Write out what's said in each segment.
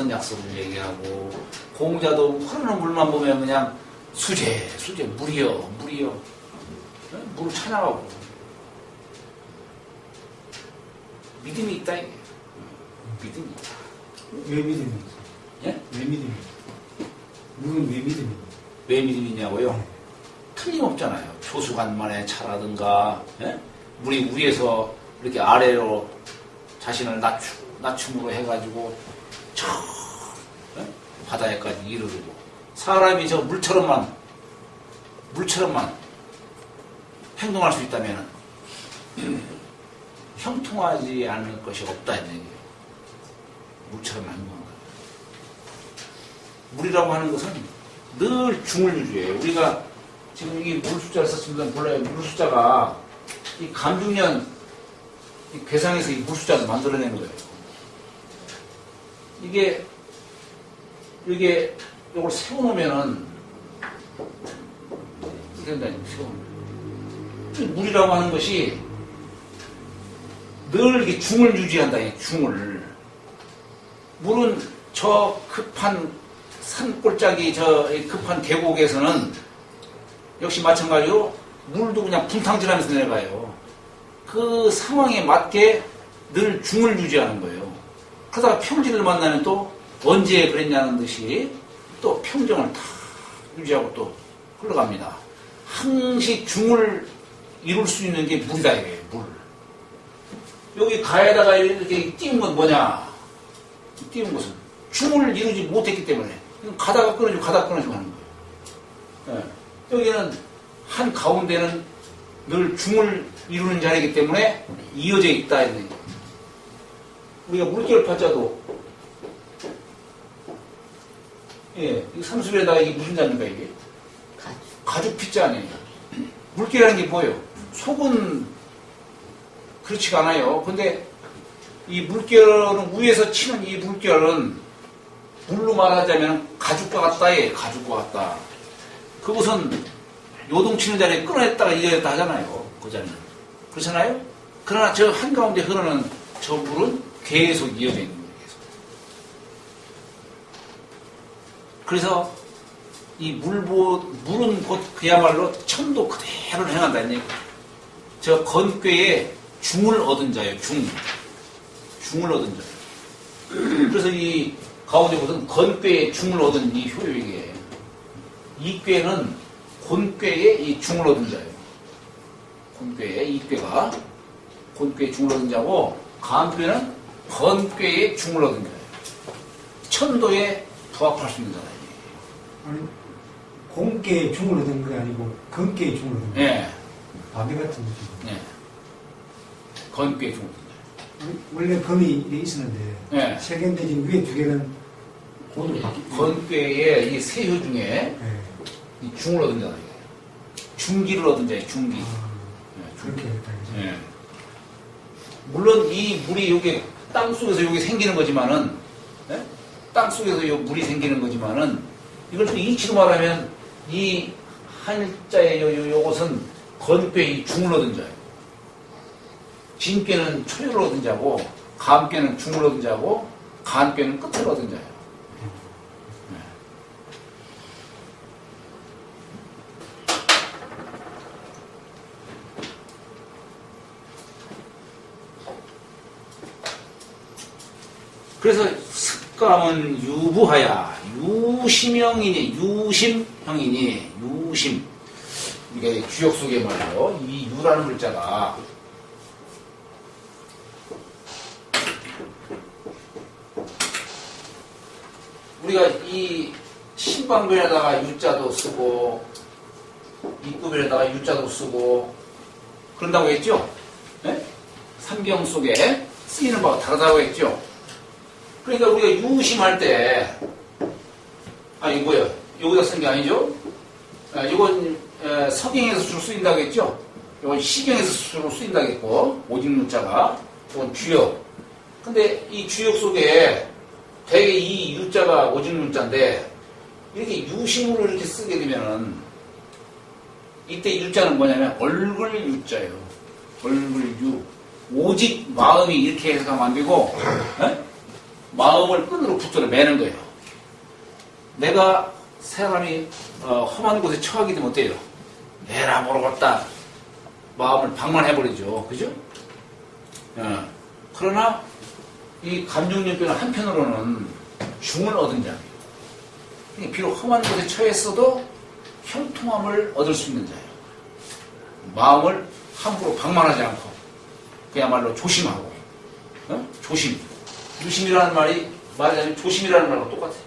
같은 약속을 얘기하고, 공자도 흐르는 물만 보면 그냥 수제, 물이여, 물을 찬양하고. 믿음이 있다, 이게. 믿음이 있다. 왜 믿음이 있어? 예? 왜 믿음이 있어? 물은 왜 믿음이 있어? 왜 믿음이 있냐고요? 틀림없잖아요. 조수간만의 차라든가, 예? 물이 위에서 이렇게 아래로 자신을 낮춤으로 해가지고, 저, 예? 바다에까지 이르르고. 사람이 저 물처럼만 행동할 수 있다면, 형통하지 않을 것이 없다, 이런 얘기예요. 물처럼 행동한다. 물이라고 하는 것은 늘 중을유주예요. 우리가 지금 이 물 숫자를 썼습니다. 몰라요. 물 숫자가 이 감중년 이 괴상에서 이 물 숫자를 만들어내는 거예요. 이게 이걸 세워놓으면은 이게 된다니까. 세워놓으면 물이라고 하는 것이 늘 이렇게 중을 유지한다. 중을. 물은 저 급한 산골짜기 저 급한 계곡에서는 역시 마찬가지로 물도 그냥 분탕질하면서 내려가요. 그 상황에 맞게 늘 중을 유지하는 거예요. 그러다가 평지를 만나면 또 언제 그랬냐는 듯이 또 평정을 다 유지하고 또 흘러갑니다. 항시 중을 이룰 수 있는 게 물이다 이거예요. 물. 여기 가에다가 이렇게 띄운 건 뭐냐? 띄운 것은 중을 이루지 못했기 때문에 가다가 끊어지고 하는 거예요. 네. 여기는 한 가운데는 늘 중을 이루는 자리이기 때문에 이어져 있다. 우리가 물결 파자도 이 삼수에다가 이게 무슨 자입니까 이게? 가죽 피자 아니에요. 물결이라는 게 뭐예요? 속은 그렇지가 않아요. 근데 이 물결은 위에서 치는 이 물결은 물로 말하자면 가죽과 같다에 가죽과 같다. 그것은 요동치는 자리에 끊어냈다가 이어졌다 하잖아요. 그 자리는. 그렇잖아요? 그러나 저 한가운데 흐르는 저 물은 계속 이어져 있는 거예요. 계속. 그래서 이 물은 곧 그야말로 천도 그대로 행한다는 얘기예요. 저 건꾀에 중을 얻은 자예요. 중을 얻은 자예요. 그래서 이 가운데 보면 건꾀에 중을 얻은 이 효용이에요. 이 꾀는 곤꾀에 이 중을 얻은 자예요. 곤꾀에 이 꾀가 곤꾀에 중을 얻은 자고 간꾀는 건꾀에 중을 얻은 자예요. 천도에 부합할 수 있는 자예요. 아니, 공깨에 중을 얻은 게 아니고 건깨에 중을 얻은 거예요. 예. 반대 같은 거죠. 예. 건꾀에 중을 얻은 자예요. 원래 검이 이렇게 있었는데 예. 세 개인데 지금 위에 두 개는 곤으로 바뀌고 건꾀에 이 세효 중에 예. 이 중을 얻은 자다. 중기를 얻은 자예요. 중기. 그렇게 했다. 예. 물론 이 물이 여기 땅 속에서 여기 생기는 거지만은, 예? 땅 속에서 요 물이 생기는 거지만은, 이걸 또 이치로 말하면 이 한자의 요것은 건꾀 이 중을 얻은 자예요. 진꾀는 초를 얻은 자고, 감꾀는 중을 얻은 자고, 간꾀는 끝을 얻은 자예요. 그래서 습감은 유부하야. 유심형이니, 유심형이니, 유심. 이게 주역 속에 말이에요. 이 유라는 글자가 우리가 이 신방변에다가 유자도 쓰고 입구변에다가 유자도 쓰고 그런다고 했죠? 네? 삼경 속에 쓰이는 바가 다르다고 했죠? 그러니까 우리가 유심할 때, 아니, 뭐야, 여기다 쓴 게 아니죠? 이건 서경에서 주로 쓰인다고 했죠? 이건 시경에서 주로 쓰인다고 했고, 오직 문자가, 이건 주역. 근데 이 주역 속에 되게 이 유자가 오직 문자인데, 이렇게 유심으로 이렇게 쓰게 되면은, 이때 유자는 뭐냐면, 얼굴 유자예요. 얼굴 유. 오직 마음이 이렇게 해석하면 안 되고, 마음을 끈으로 붙들어 매는 거예요. 내가 사람이 험한 곳에 처하게 되면 어때요? 내라 모르겠다. 마음을 방만해버리죠. 그죠? 그러나 이 감정연병은 한편으로는 중을 얻은 자예요. 비록 험한 곳에 처했어도 형통함을 얻을 수 있는 자예요. 마음을 함부로 방만하지 않고 그야말로 조심하고 조심. 유심이라는 말이 말하자면 조심이라는 말과 똑같아요.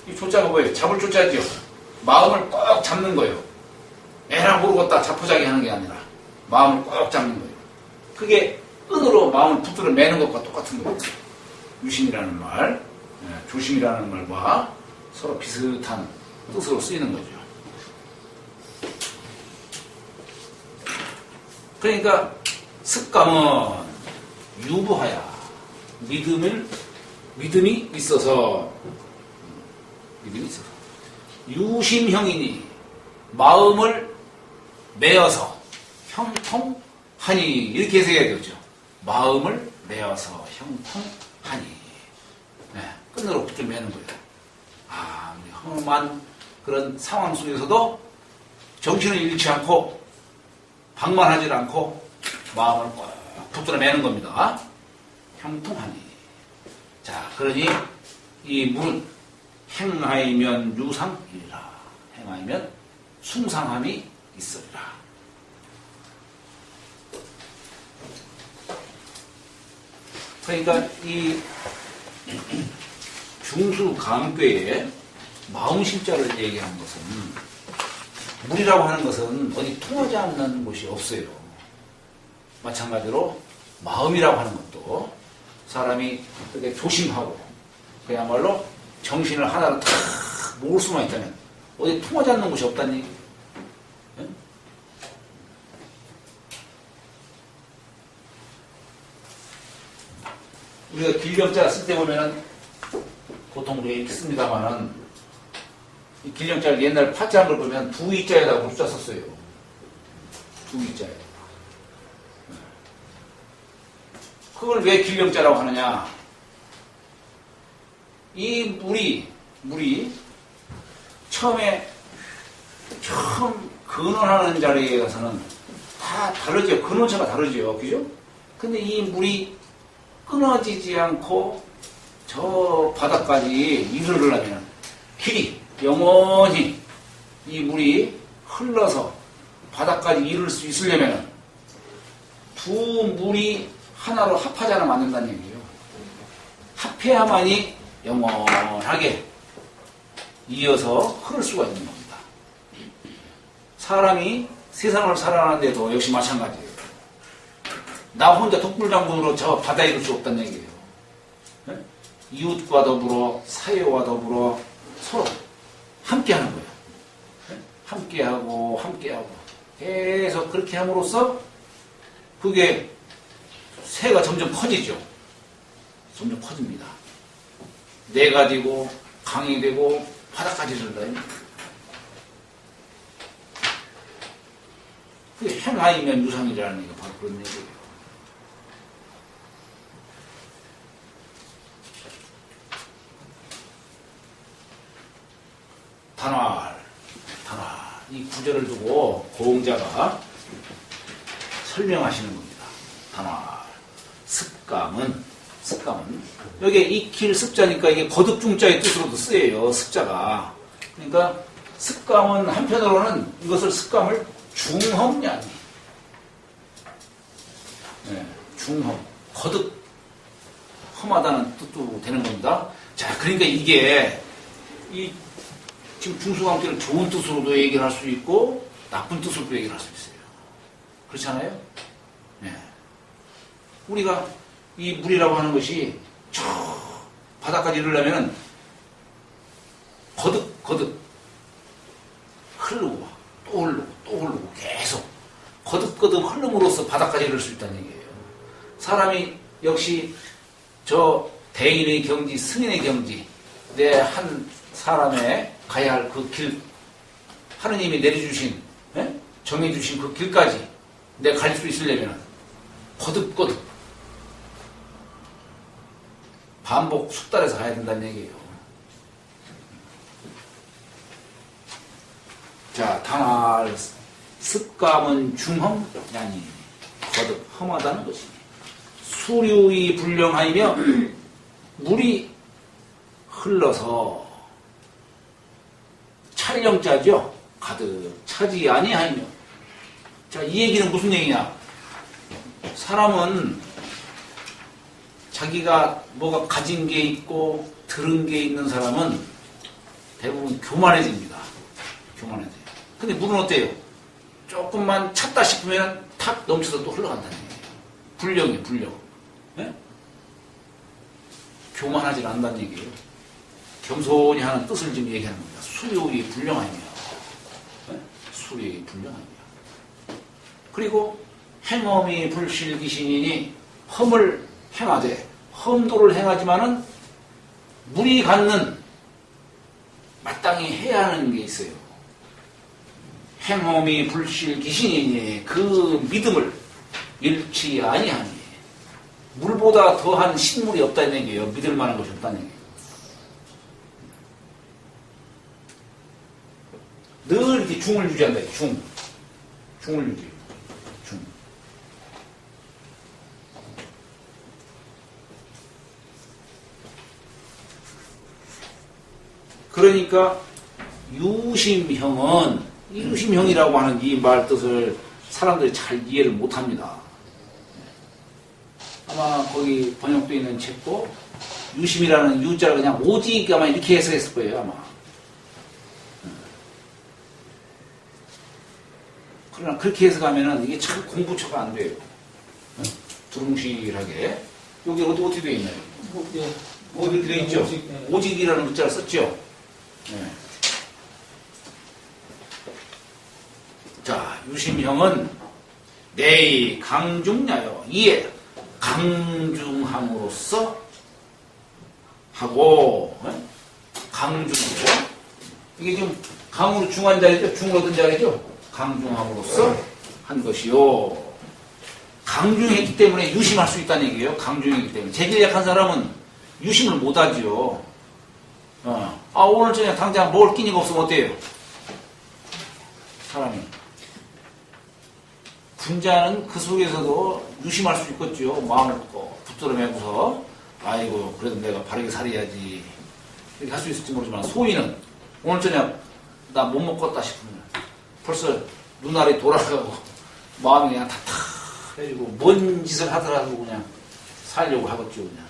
이 조자가 뭐예요? 잡을 조자죠. 마음을 꼭 잡는 거예요. 에라 모르겠다 자포자기 하는 게 아니라 마음을 꼭 잡는 거예요. 그게 끈으로 마음을 붙들어 매는 것과 똑같은 거예요. 유심이라는 말, 조심이라는 말과 서로 비슷한 뜻으로 쓰이는 거죠. 그러니까 습감은 유부하야. 믿음이 있어서 유심형이니 마음을 매어서 형통하니 이렇게 해석해야 되죠. 마음을 매어서 형통하니 끈으로 붙여 매는 거예요. 험한 그런 상황 속에서도 정신을 잃지 않고 방만하지 않고 마음을 꼭 붙들어 매는 겁니다. 형통하니. 자, 그러니 이 물은 행하이면 유상이라. 행하이면 숭상함이 있으리라. 그러니까 이 중수감괴의 마음심자를 얘기하는 것은 물이라고 하는 것은 어디 통하지 않는 곳이 없어요. 마찬가지로 마음이라고 하는 것도 사람이 그렇게 조심하고 그야말로 정신을 하나로 탁 모을 수만 있다면 어디 통하지 않는 곳이 없다는 얘기예요. 응? 우리가 길령자 쓸 때 보면은 보통 우리가 이렇게 씁니다만은 이 길령자를 옛날 파자한 걸 보면 두 이자에다가 물자 썼어요. 두 이자에. 그걸 왜 길령자라고 하느냐? 이 물이 처음 근원하는 자리에 가서는 다 다르죠. 근원차가 다르죠. 그죠? 근데 이 물이 끊어지지 않고 저 바닥까지 이르려면 길이 영원히 이 물이 흘러서 바닥까지 이룰 수 있으려면 두 물이 하나로 합하지 않으면 안 된다는 얘기예요. 합해야만이 영원하게 이어서 흐를 수가 있는 겁니다. 사람이 세상을 살아가는데도 역시 마찬가지예요. 나 혼자 독불장군으로 저 바다에 이룰 수 없다는 얘기예요. 이웃과 더불어 사회와 더불어 서로 함께하는 거예요. 함께하고 계속 그렇게 함으로써 그게 새가 점점 커지죠. 점점 커집니다. 내가 되고 강이 되고 바닥까지 이른다. 그게 행하이면 유상이라는 게 바로 그런 얘기예요. 단활. 이 구절을 두고 고흥자가 설명하시는 겁니다. 단활. 습감은 여기에 익힐 습자니까 이게 거듭중자의 뜻으로도 쓰여요. 습자가. 그러니까 습감은 한편으로는 이것을 습감을 중험냐니. 중험. 거듭. 험하다는 뜻도 되는 겁니다. 자, 그러니까 이게 지금 중수관계를 좋은 뜻으로도 얘기를 할 수 있고 나쁜 뜻으로도 얘기를 할 수 있어요. 그렇잖아요? 네. 우리가 이 물이라고 하는 것이 저 바닥까지 이르려면 거듭 흐르고 또 흐르고 계속 거듭 흐름으로써 바닥까지 이룰 수 있다는 얘기예요. 사람이 역시 저 대인의 경지, 승인의 경지, 내 한 사람의 가야 할 그 길, 하느님이 내려주신, 정해주신 그 길까지 내가 갈 수 있으려면 거듭거듭 반복 숙달해서 가야 된다는 얘기예요. 자, 단할 습감은 중험, 아니 거듭 험하다는 것이니 수류이 불량하이며 물이 흘러서 촬영자죠. 가득 차지 아니하이며. 자, 이 얘기는 무슨 얘기냐? 사람은 자기가 뭐가 가진 게 있고 들은 게 있는 사람은 대부분 교만해집니다. 교만해져요. 근데 물은 어때요? 조금만 찼다 싶으면 탁 넘쳐서 또 흘러간다는 얘기예요. 불령이에요, 불령. 네? 교만하지 않는다는 얘기예요. 겸손히 하는 뜻을 지금 얘기하는 겁니다. 수욕이 불령하며. 네? 수욕이 불령하며. 그리고 행엄이 불실기신이니 험을 행하되 험도를 행하지만은 물이 갖는 마땅히 해야 하는 게 있어요. 행엄이 불실기신이니 그 믿음을 잃지 아니하니 물보다 더한 신물이 없다는 얘기예요. 믿을 만한 것이 없다는 얘기예요. 늘 이렇게 중을 유지한다. 중을 유지. 중. 그러니까 유심형은 이 유심형이라고 하는 이 말 뜻을 사람들이 잘 이해를 못합니다. 아마 거기 번역되어 있는 책도 유심이라는 유자를 그냥 오직 아마 이렇게 해석했을 거예요. 아마. 그러나 그렇게 해석하면은 이게 참 공부처가 안 돼요. 두루뭉실하게. 여기 어떻게 되어 있나요? 어디 되어 있죠? 오직이라는 글자를 썼죠? 네. 자, 유심형은 내의 강중야요. 이에 강중함으로써 하고, 강중으로. 이게 지금 강으로 중한 자리죠? 중을 얻은 자리죠? 강중함으로써 한 것이요. 강중했기 때문에 유심할 수 있다는 얘기예요. 강중했기 때문에. 재질이 약한 사람은 유심을 못하지요. 오늘 저녁 당장 먹을 끼니가 없으면 어때요? 사람이. 분자는 그 속에서도 유심할 수 있겠죠. 마음을 붙들어 매고서 아이고 그래도 내가 바르게 살아야지 이렇게 할 수 있을지 모르지만 소인은 오늘 저녁 나 못 먹겠다 싶으면 벌써 눈알이 돌아가고 마음이 그냥 탁탁해지고 뭔 짓을 하더라도 그냥 살려고 하겠죠. 그냥.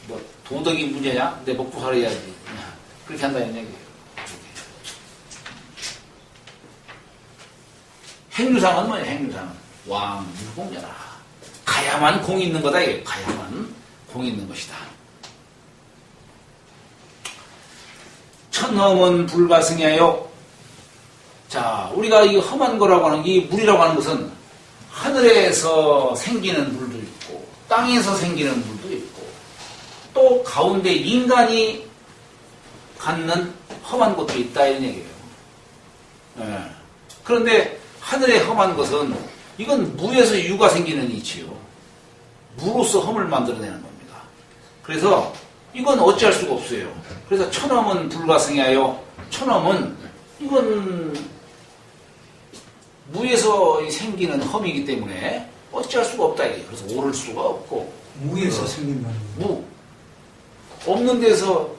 뭐 도덕이 문제냐? 내 먹고 살아야지. 그냥 그렇게 한다는 얘기예요. 행유상은 뭐예요? 행유상은 왕유공녀라. 가야만 공이 있는 거다. 이게 가야만 공이 있는 것이다. 천험은 불가승하여. 자, 우리가 이 험한 거라고 하는 이 물이라고 하는 것은 하늘에서 생기는 물도 있고 땅에서 생기는 물도 있고 또 가운데 인간이 갖는 험한 것도 있다 이런 얘기예요. 네. 그런데 하늘의 험한 것은 이건 무에서 유가 생기는 이치요. 무로서 험을 만들어내는 겁니다. 그래서 이건 어찌할 수가 없어요. 그래서 천험은 불가승하여. 천험은 이건 무에서 생기는 험이기 때문에 어찌할 수가 없다. 그래서 오를 수가 없고. 무에서 생긴다는 거. 무. 없는 데서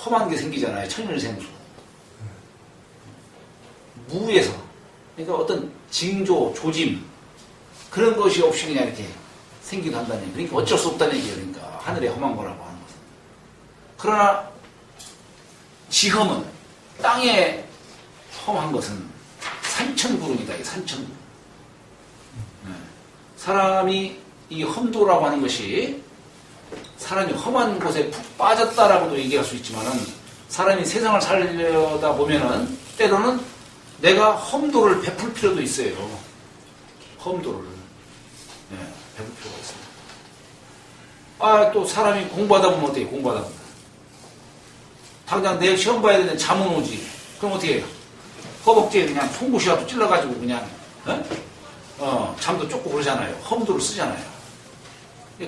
험한 게 생기잖아요. 천일생수. 무에서. 그러니까 어떤 징조, 조짐 그런 것이 없이 그냥 이렇게 생기도 한다는 얘기. 그러니까 어쩔 수 없다는 얘기예요. 그러니까 하늘의 험한 거라고 하는 것은. 그러나 지험은 땅에 험한 것은 산천구름이다. 이 산천구름. 네. 사람이 이 험도라고 하는 것이 사람이 험한 곳에 푹 빠졌다라고도 얘기할 수 있지만은 사람이 세상을 살려다 보면은 때로는 내가 험도를 베풀 필요도 있어요. 험도를. 네, 베풀 필요가 있습니다. 또 사람이 공부하다 보면 어때요? 공부하다 보면. 당장 내일 시험 봐야 되는데 잠은 오지. 그럼 어떻게 해요? 허벅지에 그냥 송곳이라도 찔러가지고 그냥 잠도 쫓고 그러잖아요. 험도를 쓰잖아요.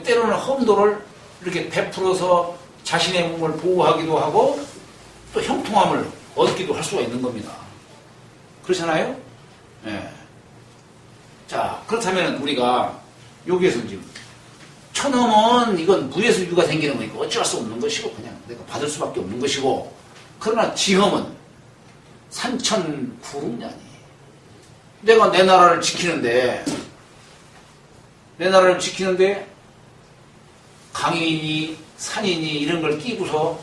때로는 험도를 이렇게 베풀어서 자신의 몸을 보호하기도 하고 또 형통함을 얻기도 할 수가 있는 겁니다. 그렇잖아요? 예. 자, 그렇다면 우리가 여기에서 지금 천엄은 이건 무에서 유가 생기는 거니까 어찌할 수 없는 것이고 그냥 내가 받을 수밖에 없는 것이고, 그러나 지엄은 산천구lum냐니, 내가 내 나라를 지키는데 강이니 산이니 이런 걸 끼고서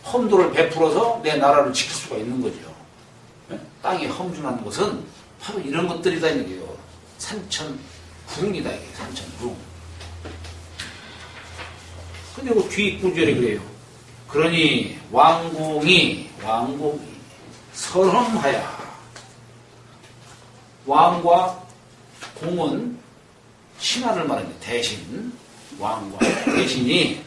험도를 베풀어서 내 나라를 지킬 수가 있는 거죠. 땅이 험준한 것은 바로 이런 것들이다 이 얘기예요. 산천구lum이다 이게 산천구lum. 근데 그 뒤 구절에 그래요. 그러니 왕공이 설험하야. 왕과 공은 신하를 말하는데 대신, 왕과 대신이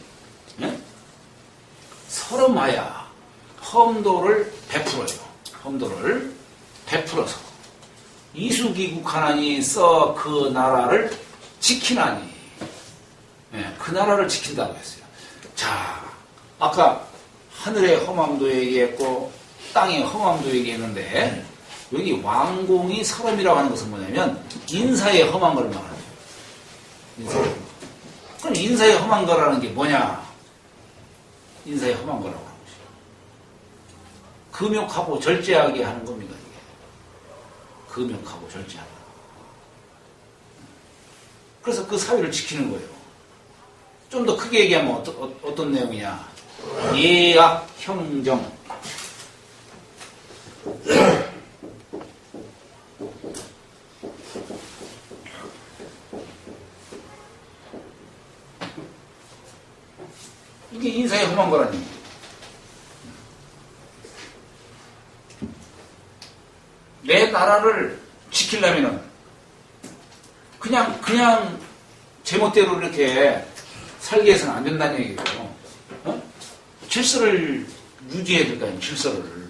설험하야 험도를 베풀어요. 험도를 베풀어서 이수기국하나니 써 그 나라를 지키나니, 그 나라를 지킨다고 했어요. 자, 아까 하늘의 험함도 얘기했고 땅의 험함도 얘기했는데 여기 왕공이 설험이라고 하는 것은 뭐냐면 인사의 험한 걸 말하는 거예요. 인사의 험한 거. 그럼 인사의 험한 거라는 게 뭐냐? 인사의 험한 거라고 하는 것이죠. 금욕하고 절제하게 하는 겁니다. 이게. 금욕하고 절제하게. 그래서 그 사회를 지키는 거예요. 좀 더 크게 얘기하면 어떤 내용이냐? 예악 형정. 이게 인사의 험한 거라니. 내 나라를 지키려면은 그냥 제멋대로 이렇게 살게 해서는 안 된다는 얘기예요. 질서를 유지해야 될 거 아니에요, 질서를.